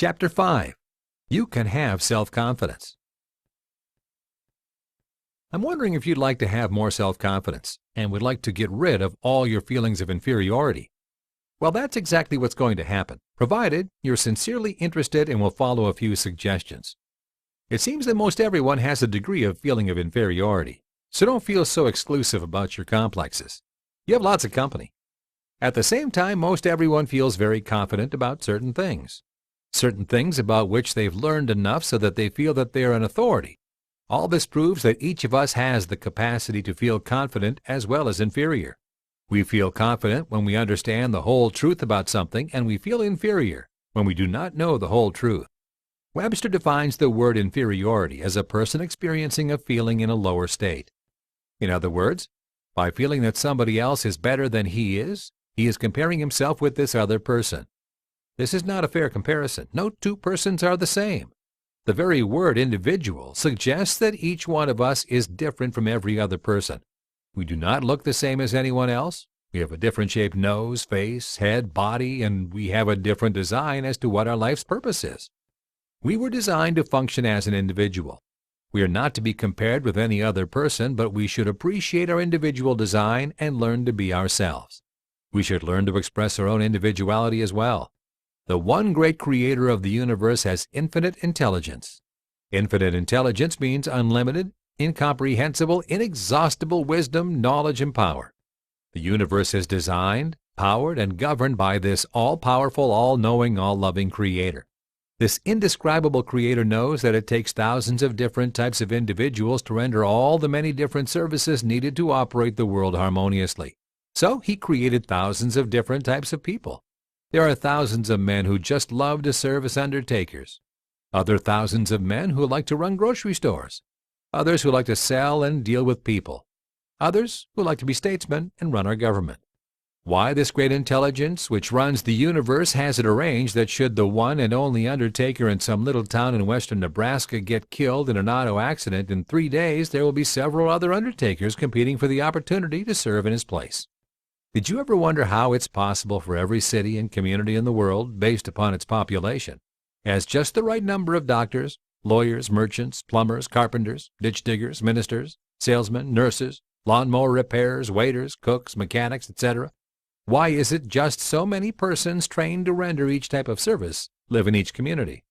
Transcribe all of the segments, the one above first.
Chapter 5. You can have self-confidence. I'm wondering if you'd like to have more self-confidence and would like to get rid of all your feelings of inferiority. Well, that's exactly what's going to happen, provided you're sincerely interested and will follow a few suggestions. It seems that most everyone has a degree of feeling of inferiority, so don't feel so exclusive about your complexes. You have lots of company. At the same time, most everyone feels very confident about certain things about which they've learned enough so that they feel that they are an authority. All this proves that each of us has the capacity to feel confident as well as inferior. We feel confident when we understand the whole truth about something, and we feel inferior when we do not know the whole truth. Webster defines the word inferiority as a person experiencing a feeling in a lower state. In other words, by feeling that somebody else is better than he is comparing himself with this other person. This is not a fair comparison. No two persons are the same. The very word individual suggests that each one of us is different from every other person. We do not look the same as anyone else. We have a different shaped nose, face, head, body, and we have a different design as to what our life's purpose is. We were designed to function as an individual. We are not to be compared with any other person, but we should appreciate our individual design and learn to be ourselves. We should learn to express our own individuality as well. The one great creator of the universe has infinite intelligence. Infinite intelligence means unlimited, incomprehensible, inexhaustible wisdom, knowledge, and power. The universe is designed, powered, and governed by this all-powerful, all-knowing, all-loving creator. This indescribable creator knows that it takes thousands of different types of individuals to render all the many different services needed to operate the world harmoniously. So he created thousands of different types of people. There are thousands of men who just love to serve as undertakers, other thousands of men who like to run grocery stores, others who like to sell and deal with people, others who like to be statesmen and run our government. Why this great intelligence which runs the universe has it arranged that should the one and only undertaker in some little town in western Nebraska get killed in an auto accident, in 3 days there will be several other undertakers competing for the opportunity to serve in his place. Did you ever wonder how it's possible for every city and community in the world, based upon its population, has just the right number of doctors, lawyers, merchants, plumbers, carpenters, ditch diggers, ministers, salesmen, nurses, lawnmower repairers, waiters, cooks, mechanics, etc.? Why is it just so many persons trained to render each type of service live in each community?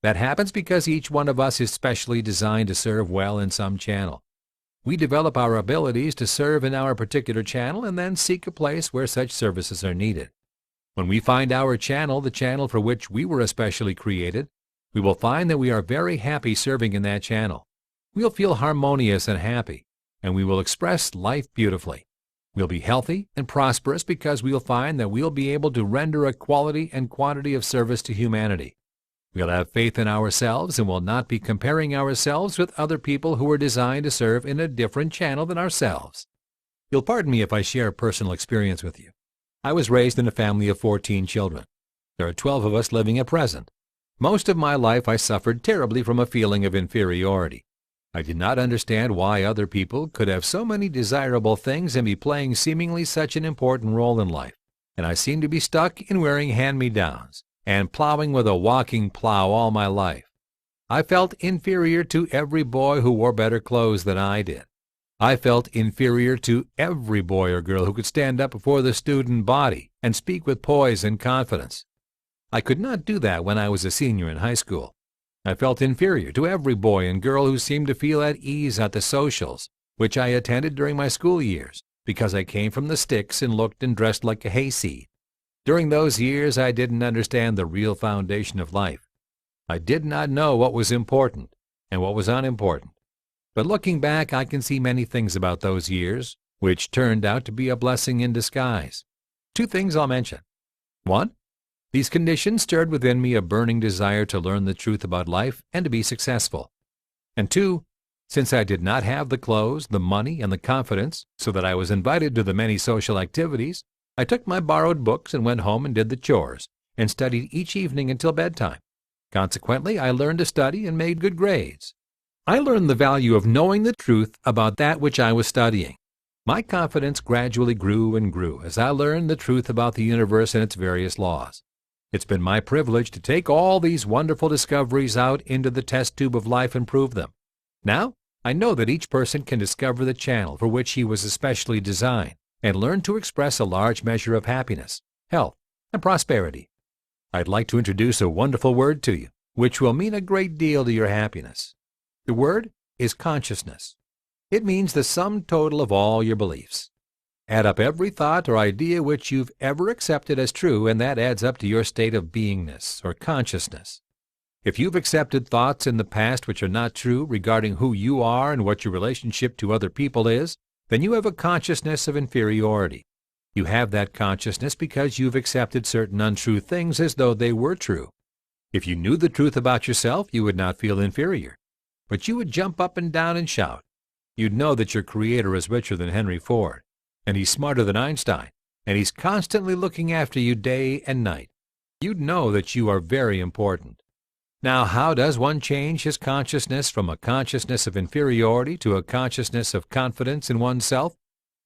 That happens because each one of us is specially designed to serve well in some channel. We develop our abilities to serve in our particular channel and then seek a place where such services are needed. When we find our channel, the channel for which we were especially created, we will find that we are very happy serving in that channel. We'll feel harmonious and happy, and we will express life beautifully. We'll be healthy and prosperous because we'll find that we'll be able to render a quality and quantity of service to humanity. We'll have faith in ourselves and will not be comparing ourselves with other people who are designed to serve in a different channel than ourselves. You'll pardon me if I share personal experience with you. I was raised in a family of 14 children. There are 12 of us living at present. Most of my life I suffered terribly from a feeling of inferiority. I did not understand why other people could have so many desirable things and be playing seemingly such an important role in life, and I seemed to be stuck in wearing hand-me-downs and plowing with a walking plow all my life. I felt inferior to every boy who wore better clothes than I did. I felt inferior to every boy or girl who could stand up before the student body and speak with poise and confidence. I could not do that when I was a senior in high school. I felt inferior to every boy and girl who seemed to feel at ease at the socials, which I attended during my school years, because I came from the sticks and looked and dressed like a hayseed. During those years, I didn't understand the real foundation of life. I did not know what was important and what was unimportant. But looking back, I can see many things about those years, which turned out to be a blessing in disguise. 2 things I'll mention. 1, these conditions stirred within me a burning desire to learn the truth about life and to be successful. And 2, since I did not have the clothes, the money, and the confidence, so that I was invited to the many social activities, I took my borrowed books and went home and did the chores, and studied each evening until bedtime. Consequently, I learned to study and made good grades. I learned the value of knowing the truth about that which I was studying. My confidence gradually grew and grew as I learned the truth about the universe and its various laws. It's been my privilege to take all these wonderful discoveries out into the test tube of life and prove them. Now, I know that each person can discover the channel for which he was especially designed and learn to express a large measure of happiness, health, and prosperity. I'd like to introduce a wonderful word to you, which will mean a great deal to your happiness. The word is consciousness. It means the sum total of all your beliefs. Add up every thought or idea which you've ever accepted as true, and that adds up to your state of beingness or consciousness. If you've accepted thoughts in the past which are not true regarding who you are and what your relationship to other people is, then you have a consciousness of inferiority. You have that consciousness because you've accepted certain untrue things as though they were true. If you knew the truth about yourself, you would not feel inferior, but you would jump up and down and shout. You'd know that your Creator is richer than Henry Ford, and he's smarter than Einstein, and he's constantly looking after you day and night. You'd know that you are very important. Now, how does one change his consciousness from a consciousness of inferiority to a consciousness of confidence in oneself?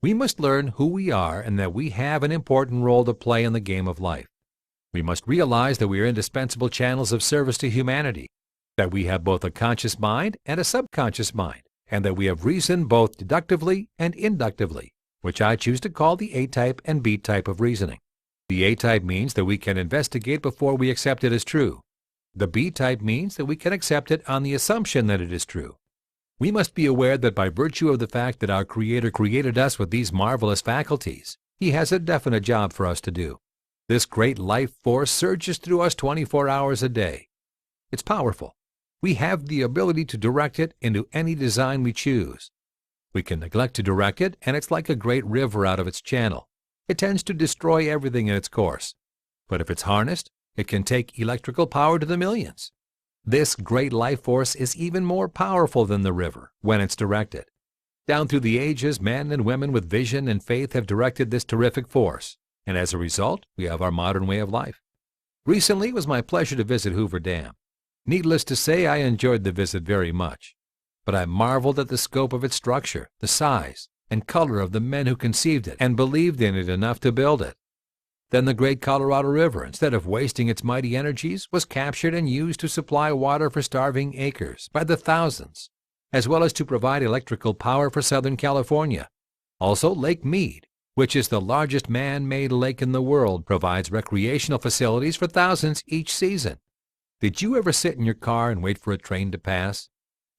We must learn who we are and that we have an important role to play in the game of life. We must realize that we are indispensable channels of service to humanity, that we have both a conscious mind and a subconscious mind, and that we have reason both deductively and inductively, which I choose to call the A-type and B-type of reasoning. The A-type means that we can investigate before we accept it as true. The B-type means that we can accept it on the assumption that it is true. We must be aware that by virtue of the fact that our Creator created us with these marvelous faculties, He has a definite job for us to do. This great life force surges through us 24 hours a day. It's powerful. We have the ability to direct it into any design we choose. We can neglect to direct it, and it's like a great river out of its channel. It tends to destroy everything in its course. But if it's harnessed, it can take electrical power to the millions. This great life force is even more powerful than the river when it's directed. Down through the ages, men and women with vision and faith have directed this terrific force, and as a result, we have our modern way of life. Recently, it was my pleasure to visit Hoover Dam. Needless to say, I enjoyed the visit very much. But I marveled at the scope of its structure, the size, and color of the men who conceived it and believed in it enough to build it. Then the great Colorado River, instead of wasting its mighty energies, was captured and used to supply water for starving acres by the thousands, as well as to provide electrical power for Southern California. Also, Lake Mead, which is the largest man-made lake in the world, provides recreational facilities for thousands each season. Did you ever sit in your car and wait for a train to pass?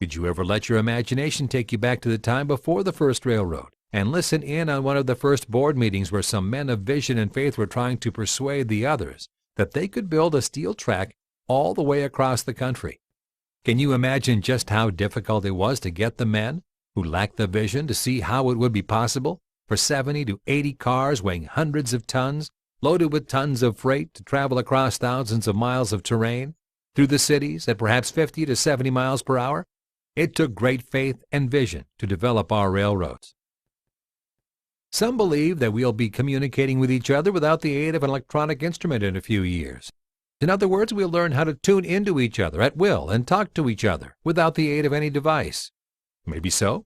Did you ever let your imagination take you back to the time before the first railroad and listen in on one of the first board meetings where some men of vision and faith were trying to persuade the others that they could build a steel track all the way across the country? Can you imagine just how difficult it was to get the men who lacked the vision to see how it would be possible for 70 to 80 cars weighing hundreds of tons, loaded with tons of freight, to travel across thousands of miles of terrain through the cities at perhaps 50 to 70 miles per hour? It took great faith and vision to develop our railroads. Some believe that we'll be communicating with each other without the aid of an electronic instrument in a few years. In other words, we'll learn how to tune into each other at will and talk to each other without the aid of any device. Maybe so,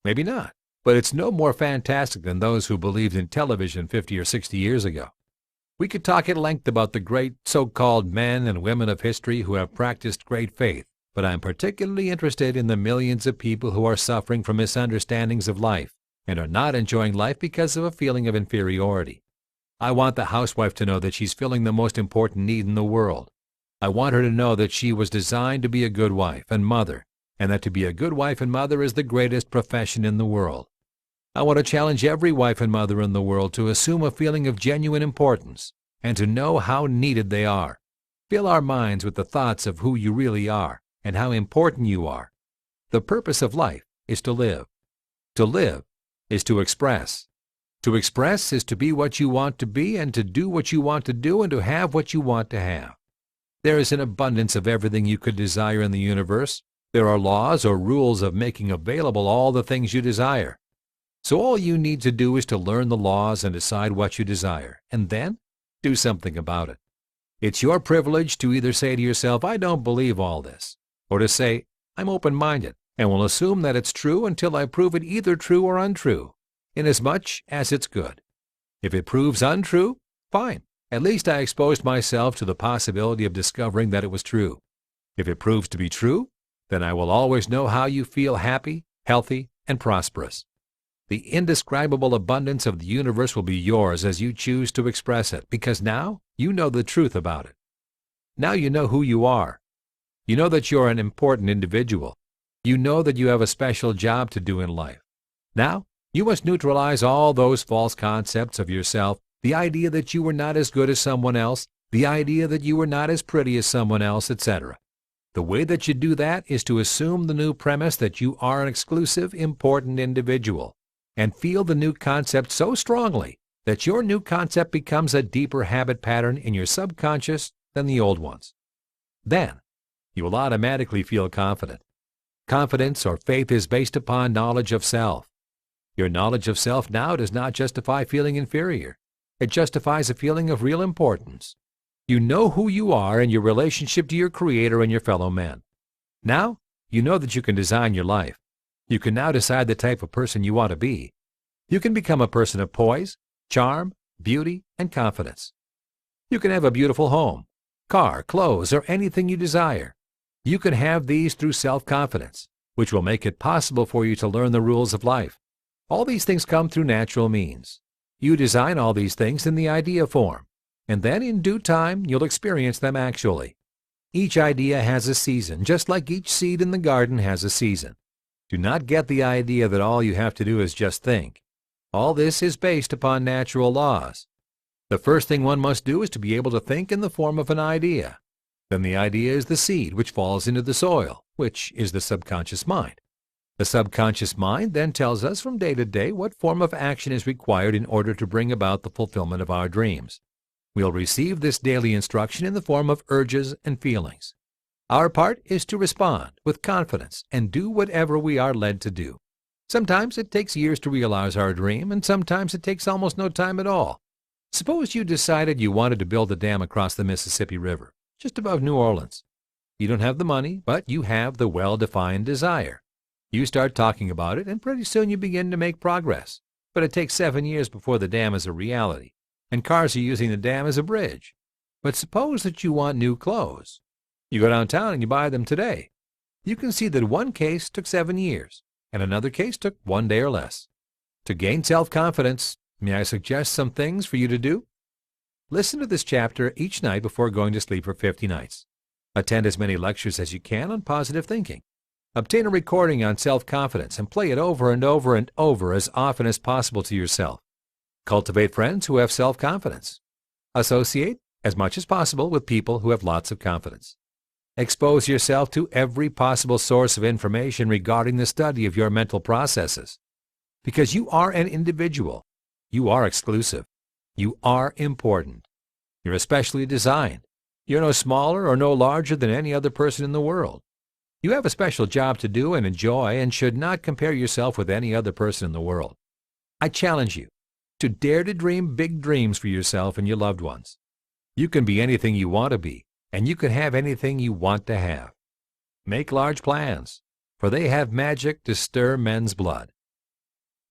maybe not, but it's no more fantastic than those who believed in television 50 or 60 years ago. We could talk at length about the great so-called men and women of history who have practiced great faith, but I'm particularly interested in the millions of people who are suffering from misunderstandings of life and are not enjoying life because of a feeling of inferiority. I want the housewife to know that she's filling the most important need in the world. I want her to know that she was designed to be a good wife and mother, and that to be a good wife and mother is the greatest profession in the world. I want to challenge every wife and mother in the world to assume a feeling of genuine importance and to know how needed they are. Fill our minds with the thoughts of who you really are and how important you are. The purpose of life is to live. To live is to express. To express is to be what you want to be and to do what you want to do and to have what you want to have. There is an abundance of everything you could desire in the universe. There are laws or rules of making available all the things you desire. So all you need to do is to learn the laws and decide what you desire, and then do something about it. It's your privilege to either say to yourself, I don't believe all this, or to say, I'm open-minded and will assume that it's true until I prove it either true or untrue, inasmuch as it's good. If it proves untrue, fine, At least I exposed myself to the possibility of discovering that it was true. If it proves to be true, then I will always know how you feel happy, healthy, and prosperous. The indescribable abundance of the universe will be yours as you choose to express it, because now you know the truth about it. Now you know who you are. You know that you're an important individual. You know that you have a special job to do in life. Now, you must neutralize all those false concepts of yourself, the idea that you were not as good as someone else, the idea that you were not as pretty as someone else, etc. The way that you do that is to assume the new premise that you are an exclusive, important individual, and feel the new concept so strongly that your new concept becomes a deeper habit pattern in your subconscious than the old ones. Then, you will automatically feel confident. Confidence or faith is based upon knowledge of self. Your knowledge of self now does not justify feeling inferior. It justifies a feeling of real importance. You know who you are in your relationship to your Creator and your fellow men. Now, you know that you can design your life. You can now decide the type of person you want to be. You can become a person of poise, charm, beauty, and confidence. You can have a beautiful home, car, clothes, or anything you desire. You can have these through self-confidence, which will make it possible for you to learn the rules of life. All these things come through natural means. You design all these things in the idea form, and then in due time you'll experience them actually. Each idea has a season, just like each seed in the garden has a season. Do not get the idea that all you have to do is just think. All this is based upon natural laws. The first thing one must do is to be able to think in the form of an idea. Then the idea is the seed which falls into the soil, which is the subconscious mind. The subconscious mind then tells us from day to day what form of action is required in order to bring about the fulfillment of our dreams. We'll receive this daily instruction in the form of urges and feelings. Our part is to respond with confidence and do whatever we are led to do. Sometimes it takes years to realize our dream, and sometimes it takes almost no time at all. Suppose you decided you wanted to build a dam across the Mississippi River, just above New Orleans. You don't have the money, but you have the well-defined desire. You start talking about it, and pretty soon you begin to make progress. But it takes 7 years before the dam is a reality, and cars are using the dam as a bridge. But suppose that you want new clothes. You go downtown and you buy them today. You can see that one case took 7 years, and another case took 1 day or less. To gain self-confidence, may I suggest some things for you to do? Listen to this chapter each night before going to sleep for 50 nights. Attend as many lectures as you can on positive thinking. Obtain a recording on self-confidence and play it over and over and over as often as possible to yourself. Cultivate friends who have self-confidence. Associate, as much as possible, with people who have lots of confidence. Expose yourself to every possible source of information regarding the study of your mental processes. Because you are an individual. You are exclusive. You are important. You're especially designed. You're no smaller or no larger than any other person in the world. You have a special job to do and enjoy, and should not compare yourself with any other person in the world. I challenge you to dare to dream big dreams for yourself and your loved ones. You can be anything you want to be, and you can have anything you want to have. Make large plans, for they have magic to stir men's blood.